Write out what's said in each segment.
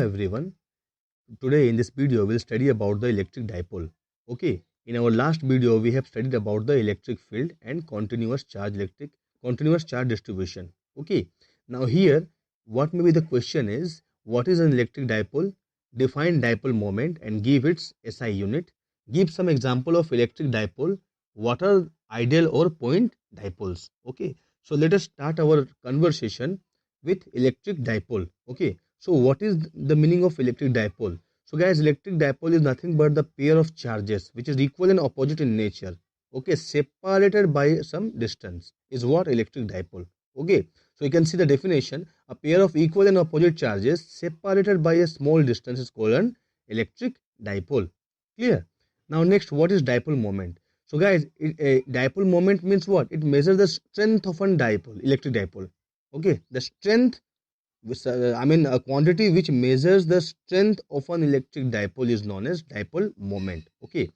everyone. Today in this video we'll study about the electric dipole. Okay, in our last video we have studied about the electric field and continuous charge distribution. Okay, now here what may be the question is, what is an electric dipole? Define dipole moment and give its SI unit. Give some example of electric dipole. What are ideal or point dipoles? Okay, so let us start our conversation with electric dipole. Okay, so what is the meaning of electric dipole? So guys, electric dipole is nothing but the pair of charges which is equal and opposite in nature. Okay, separated by some distance is what electric dipole. Okay, so you can see the definition: a pair of equal and opposite charges separated by a small distance is called an electric dipole. Clear? Now next, what is dipole moment? So guys, a dipole moment means what? It measures the strength of a dipole, electric dipole. Okay, the strength, a quantity which measures the strength of an electric dipole is known as dipole moment. Okay,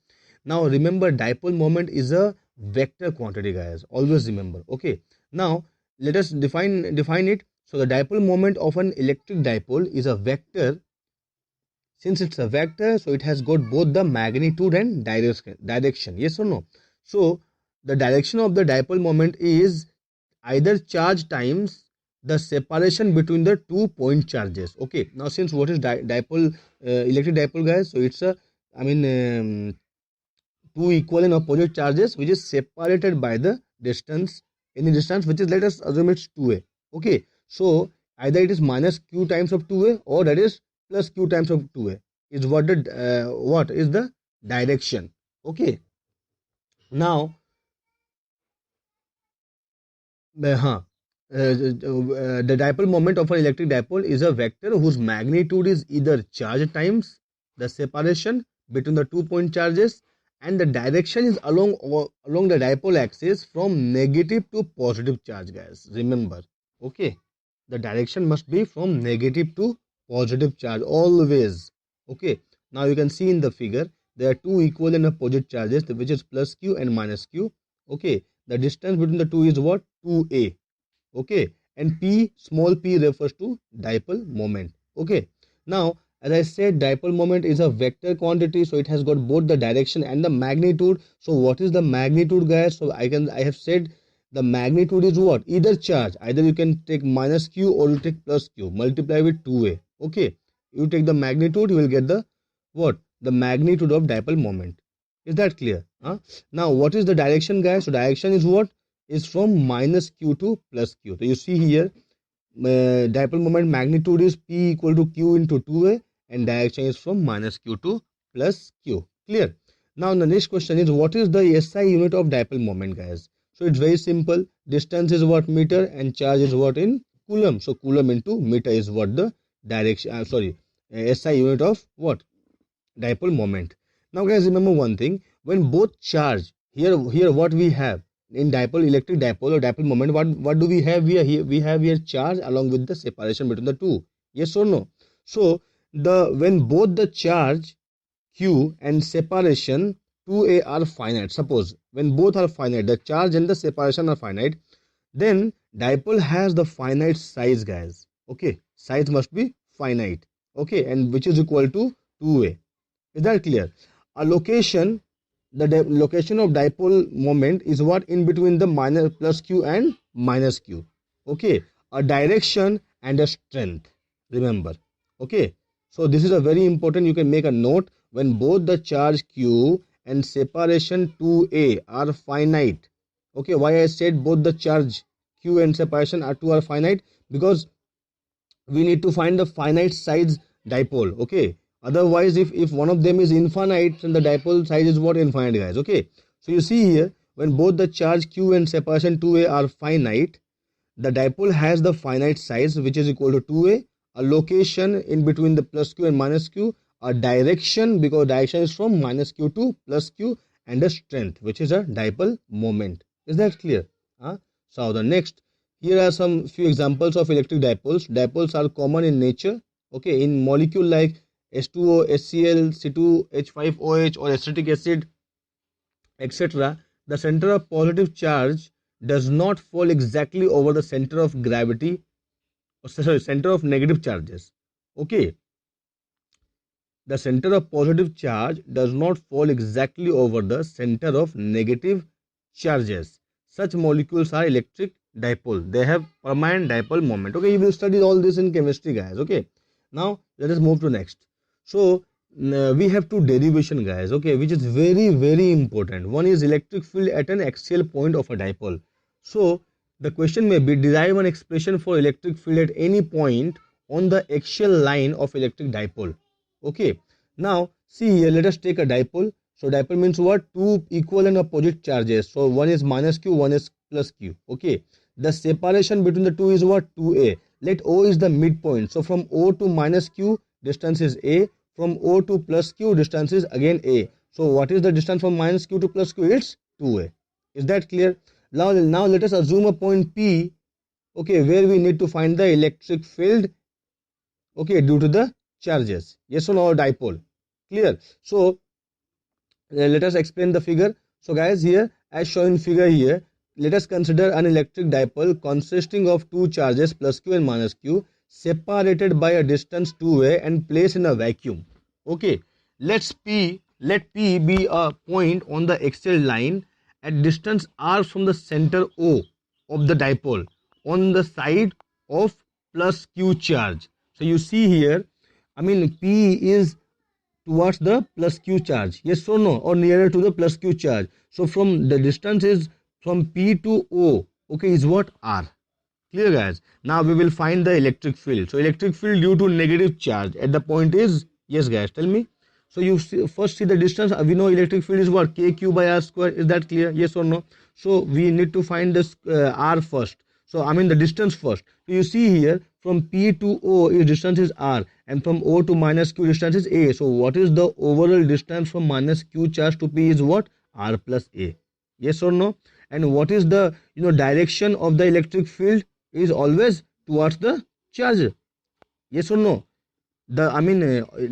now remember, dipole moment is a vector quantity, guys. Always remember. Okay, now let us define it. So the dipole moment of an electric dipole is a vector. Since it's a vector, so it has got both the magnitude and direction. Yes or no? So the direction of the dipole moment is either charge times the separation between the 2 point charges. Okay, now since what is dipole, electric dipole, guys? So it's a, two equal and opposite charges which is separated by the distance, any distance which is, let us assume it's 2a. Okay, so either it is minus q times of 2a or that is plus q times of 2a is what is the direction. Okay, now the dipole moment of an electric dipole is a vector whose magnitude is either charge times the separation between the 2 point charges, and the direction is along the dipole axis from negative to positive charge, guys. Remember, okay, the direction must be from negative to positive charge always. Okay, now you can see in the figure there are two equal and opposite charges, which is plus q and minus q. Okay, the distance between the two is what? 2a. Okay, and p, small p, refers to dipole moment. Okay, now as I said, dipole moment is a vector quantity, so it has got both the direction and the magnitude. So what is the magnitude, guys? So I have said the magnitude is what? Either charge, either you can take minus q or you take plus q, multiply with 2a. Okay, you take the magnitude, you will get the what? The magnitude of dipole moment. Is that clear? Now what is the direction, guys? So direction is what? Is from minus q to plus q. So you see here, dipole moment magnitude is p equal to q into 2a, and direction is from minus q to plus q. Clear? Now the next question is, what is the SI unit of dipole moment, guys? So it's very simple. Distance is what? Meter, and charge is what? In coulomb. So coulomb into meter is what the direction, SI unit of what? Dipole moment. Now guys, remember one thing: when both charge, here what we have in dipole, electric dipole or dipole moment, what do we have here? We have here charge along with the separation between the two. Yes or no? So when both the charge q and separation 2a are finite, suppose when both are finite, the charge and the separation are finite, then dipole has the finite size, guys. Okay, size must be finite. Okay, and which is equal to 2a. Is that clear? A location, the location of dipole moment is what? In between the minus plus q and minus q. Okay, a direction and a strength. Remember. Okay, so this is a very important. You can make a note: when both the charge q and separation 2a are finite. Okay, why I said both the charge q and separation are finite? Because we need to find the finite size dipole. Okay, otherwise if one of them is infinite, then the dipole size is what? Infinite, guys. Okay, so you see here, when both the charge q and separation 2a are finite, the dipole has the finite size which is equal to 2a, a location in between the plus q and minus q, a direction because direction is from minus q to plus q, and a strength which is a dipole moment. Is that clear? So the next, here are some few examples of electric dipoles. Dipoles are common in nature. Okay, in molecule like H2O, HCl, C2H5OH or acetic acid, etc. The center of positive charge does not fall exactly over the center of gravity, center of negative charges. Okay, the center of positive charge does not fall exactly over the center of negative charges. Such molecules are electric dipole. They have permanent dipole moment. Okay, you will study all this in chemistry, guys. Okay, now let us move to next. So we have two derivation, guys. Okay, which is very important. One is electric field at an axial point of a dipole. So the question may be, derive an expression for electric field at any point on the axial line of electric dipole. Okay, now see here, let us take a dipole. So dipole means what? Two equal and opposite charges. So one is minus q, one is plus q. Okay, the separation between the two is what? 2a. Let O is the midpoint. So from O to minus q, distance is a. From O to plus q, distance is again a. So what is the distance from minus q to plus q? It's 2a. Is that clear? Now let us assume a point P, okay, where we need to find the electric field, okay, due to the charges. Yes or no? Dipole. Clear? So let us explain the figure. So guys, here as shown in figure here, let us consider an electric dipole consisting of two charges plus q and minus q separated by a distance 2a and placed in a vacuum. Okay, let P be a point on the axial line at distance r from the center O of the dipole on the side of plus q charge. So you see here, I mean P is towards the plus q charge, yes or no, or nearer to the plus q charge. So from the distance is from P to O, okay, is what? R. Clear, guys? Now we will find the electric field. So electric field due to negative charge at the point is, yes guys, tell me. So you first see the distance. We know electric field is what? Kq by r square. Is that clear? Yes or no? So we need to find this r first. So I mean the distance first. So you see here, from P to O is distance is r, and from O to minus q distance is a. So what is the overall distance from minus q charge to P is what? R plus a. Yes or no? And what is the direction of the electric field? Is always towards the charge. Yes or no? The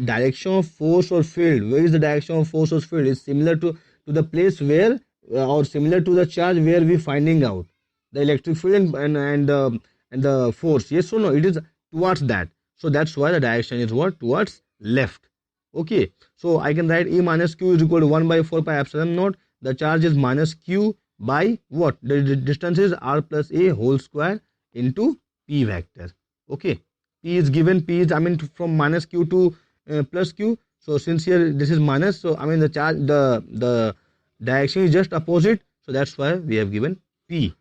direction of force or field. Where is the direction of force or field? Is similar to the place where or similar to the charge where we finding out the electric field and the force. Yes or no? It is towards that. So that's why the direction is what? Towards left. Okay. So I can write E minus Q is equal to 1 by 4 pi epsilon naught. The charge is minus Q by what? The distance is r plus a whole square into P vector. Okay, P is given. P is from minus q to plus q. So since here this is minus, so the charge, the direction is just opposite. So that's why we have given P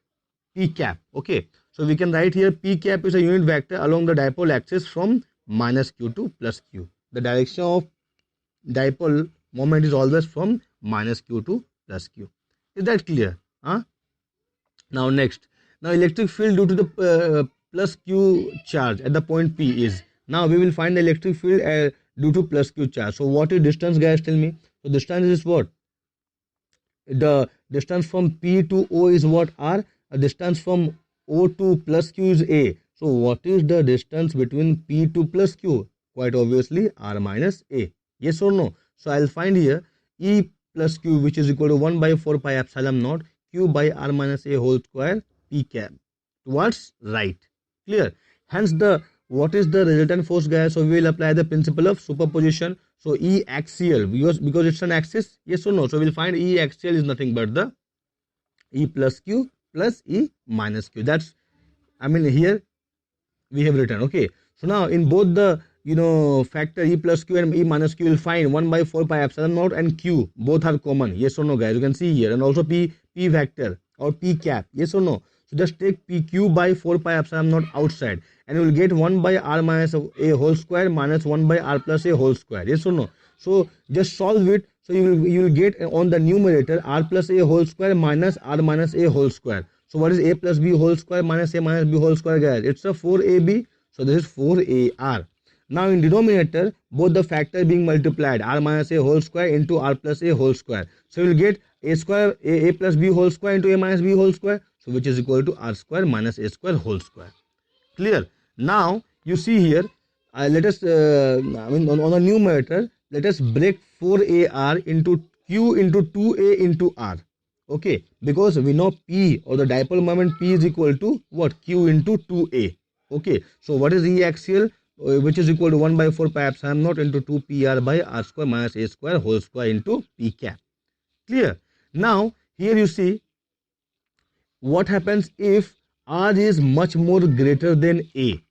cap. Okay, so we can write here P cap is a unit vector along the dipole axis from minus q to plus q. The direction of dipole moment is always from minus q to plus q. Is that clear? Now next. Now electric field due to the plus q charge at the point P is. Now we will find the electric field due to plus q charge. So what is distance, guys? Tell me. So distance is what? The distance from P to O is what? R. A distance from O to plus q is A. So what is the distance between P to plus q? Quite obviously R minus A. Yes or no? So I'll find here E plus q, which is equal to 1 by 4 pi epsilon naught q by r minus a whole square P cap towards right. Clear? Hence the what is the resultant force, guys? So we will apply the principle of superposition. So E axial, because it's an axis. Yes or no? So we'll find E axial is nothing but the E plus q plus E minus q. That's here we have written. Okay, so now in both the factor E plus q and E minus q, will find 1 by 4 pi epsilon naught and q both are common. Yes or no, guys? You can see here, and also P vector or P cap. Yes or no? So just take PQ by 4 pi epsilon naught outside, and you will get 1 by r minus a whole square minus 1 by r plus a whole square. Yes or no? So just solve it. So you will get on the numerator r plus a whole square minus r minus a whole square. So what is a plus b whole square minus a minus b whole square, guys? It's a 4ab. So this is 4ar. Now in denominator, both the factor being multiplied, r minus a whole square into r plus a whole square. So you will get a square, a plus b whole square into a minus b whole square. So which is equal to r square minus a square whole square. Clear? Now you see here, let us on the numerator, let us break 4ar into q into 2a into r. Okay, because we know P or the dipole moment P is equal to what? Q into 2a. Okay, so what is E axial? which is equal to 1 by 4 pi epsilon naught into 2 pr by r square minus a square whole square into p cap. Clear? Now here you see what happens if r is much more greater than a.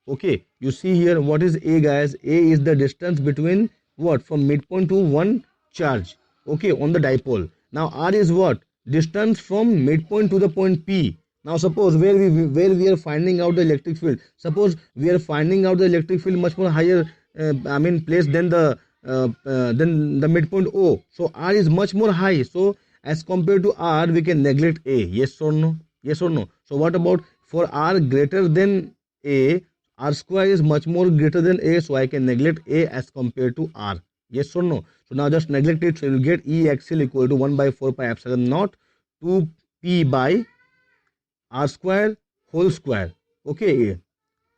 Okay, you see here what is a, guys? A is the distance between what, from midpoint to one charge, okay, on the dipole. Now r is what, distance from midpoint to the point P. Now suppose where we are finding out the electric field, suppose we are finding out the electric field much more higher place than the midpoint O. So r is much more high, so as compared to r we can neglect a. Yes or no? Yes or no? So what about for r greater than a, r square is much more greater than a, so I can neglect a as compared to r. Yes or no? So now just neglect it, so you will get E axial equal to 1 by 4 pi epsilon naught 2 p by r square whole square. Okay,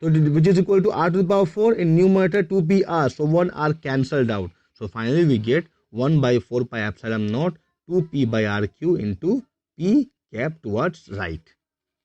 so which is equal to r to the power 4 in numerator 2 pr. So 1 r cancelled out. So finally we get 1 by 4 pi epsilon naught 2 p by rq into p cap towards right.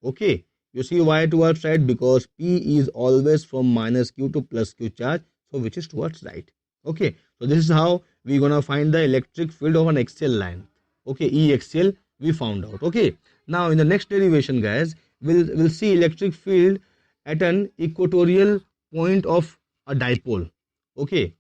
Okay, you see why towards right? Because p is always from minus q to plus q charge, so which is towards right. Okay, so this is how we're gonna find the electric field of an axial line. Okay, E axial we found out. Okay, now in the next derivation, guys, we'll see electric field at an equatorial point of a dipole. Okay,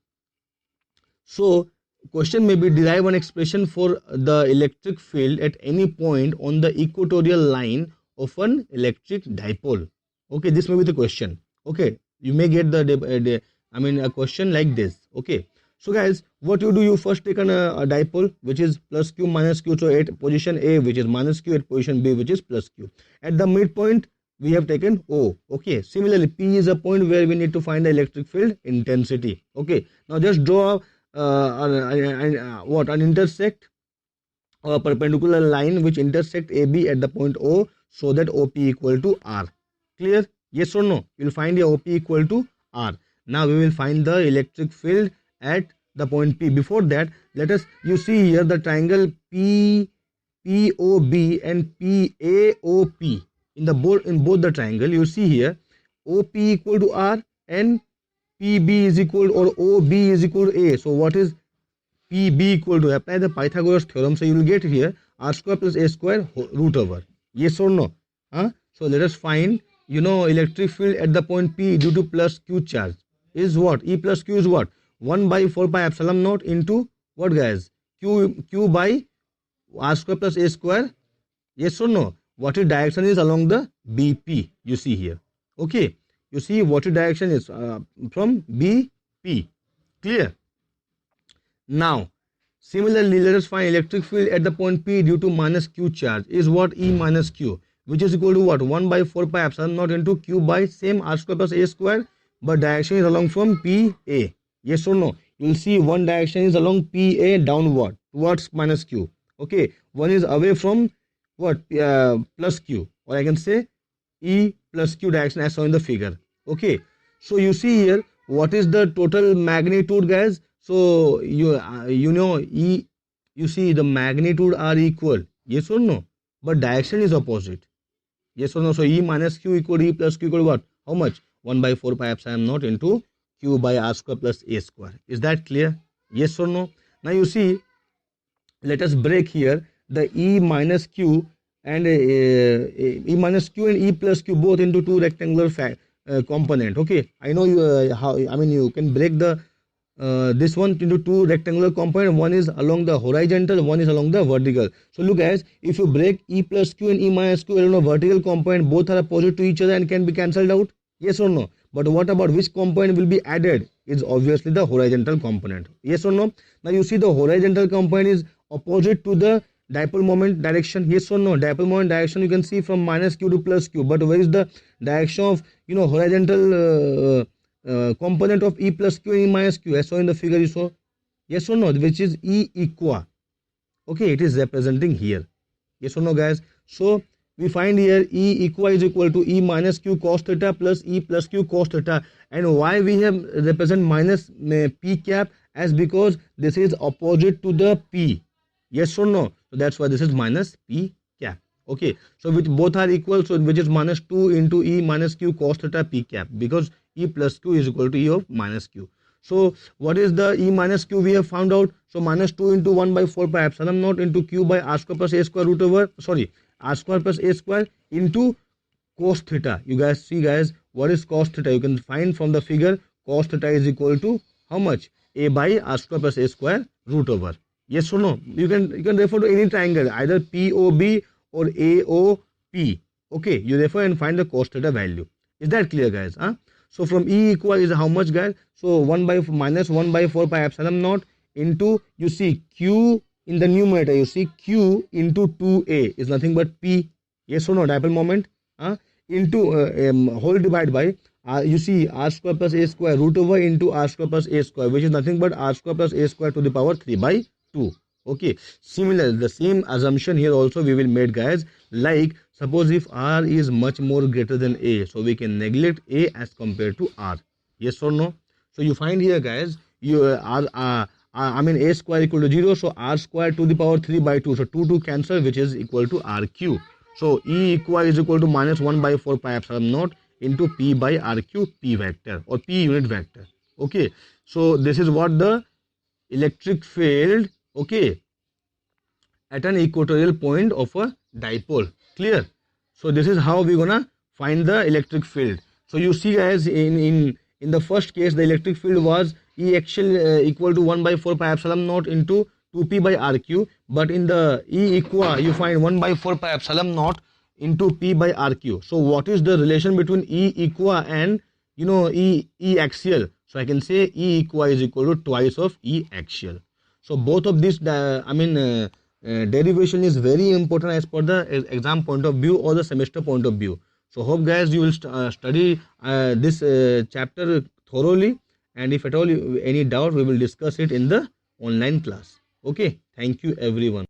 so question may be derive an expression for the electric field at any point on the equatorial line of an electric dipole. Okay, this may be the question. Okay, you may get a question like this. Okay, so guys, what you do, you first take a dipole which is plus q minus q. So at position A which is minus q, at position B which is plus q. At the midpoint we have taken O. Okay, similarly P is a point where we need to find the electric field intensity. Okay, now just draw an intersect a perpendicular line which intersect AB at the point O, so that OP equal to R. Clear? Yes or no? You will find the OP equal to R. Now we will find the electric field at the point P. Before that, let us, you see here the triangle POB and PAOP. In both the triangle, you see here OP equal to R and PB is equal, or OB is equal to A. So what is PB equal to? Apply the Pythagoras theorem. So you will get here R square plus A square root over. Yes or no? So let us find, electric field at the point P due to plus Q charge is what? E plus Q is what? 1 by 4 pi epsilon naught into what, guys? Q by R square plus A square. Yes or no? What its direction is along the BP, you see here. Okay, you see what its direction is from BP. Clear? Now similarly, let us find electric field at the point P due to minus Q charge is what? E minus Q, which is equal to what? 1 by 4 pi epsilon naught into Q by same R square plus A square, but direction is along from PA. Yes or no? You will see one direction is along PA downward towards minus Q. Okay, one is away from what? Plus Q, or I can say E plus Q direction as shown in the figure. Okay, so you see here what is the total magnitude, guys? So you E, you see the magnitude are equal. Yes or no? But direction is opposite. Yes or no? So E minus Q equal to E plus Q equal to what? How much? 1 by 4 pi epsilon naught into Q by R square plus A square. Is that clear? Yes or no? Now you see, let us break here the E minus Q and E minus Q and E plus Q both into two rectangular component. Okay, I know you can break the this one into two rectangular component. One is along the horizontal, one is along the vertical. So look guys, if you break E plus Q and E minus Q along the vertical component, both are opposite to each other and can be cancelled out. Yes or no? But what about which component will be added? Is obviously the horizontal component. Yes or no? Now you see the horizontal component is opposite to the dipole moment direction. Yes or no? Dipole moment direction you can see from minus Q to plus Q. But where is the direction of horizontal component of E plus Q and E minus Q? As shown in the figure you saw. Yes or no? Which is E equa. Okay, it is representing here. Yes or no, guys? So we find here E equa is equal to E minus Q cos theta plus E plus Q cos theta. And why we have represent minus P cap? As because this is opposite to the P. Yes or no? So that's why this is minus P cap. Okay, so which both are equal, so which is minus 2 into E minus Q cos theta P cap, because E plus Q is equal to E of minus Q. So what is the E minus Q we have found out? So minus 2 into 1 by 4 pi epsilon naught into Q by R square plus A square root over, sorry, R square plus A square into cos theta. You guys see guys, what is cos theta? You can find from the figure cos theta is equal to how much? A by R square plus A square root over. Yes or no? You can refer to any triangle, either POB or AOP. Okay, you refer and find the cos theta value. Is that clear guys? So from E equal is how much guys? So 1 by minus 1 by 4 pi epsilon naught into, you see Q in the numerator, you see Q into 2A is nothing but P. Yes or no? Dipole moment. Into whole divided by you see R square plus A square root over into R square plus A square, which is nothing but R square plus A square to the power 3 by 2. Okay, similar, the same assumption here also we will make guys. Like suppose if R is much more greater than A, so we can neglect A as compared to R. Yes or no? So you find here guys, you I mean A square equal to 0, so R square to the power 3 by 2, so 2 cancel, which is equal to RQ. So E equal is equal to minus 1 by 4 pi epsilon naught into P by RQ, P vector or P unit vector. Okay, so this is what the electric field, okay, at an equatorial point of a dipole. Clear? So this is how we're gonna find the electric field. So you see guys, in the first case the electric field was E axial equal to 1 by 4 pi epsilon naught into 2p by RQ, but in the E equa you find 1 by 4 pi epsilon naught into P by RQ. So what is the relation between E equa and E axial? So I can say E equa is equal to twice of E axial. So both of this derivation is very important as per the exam point of view or the semester point of view. So hope guys you will study this chapter thoroughly, and if at all any doubt we will discuss it in the online class. Okay, thank you everyone.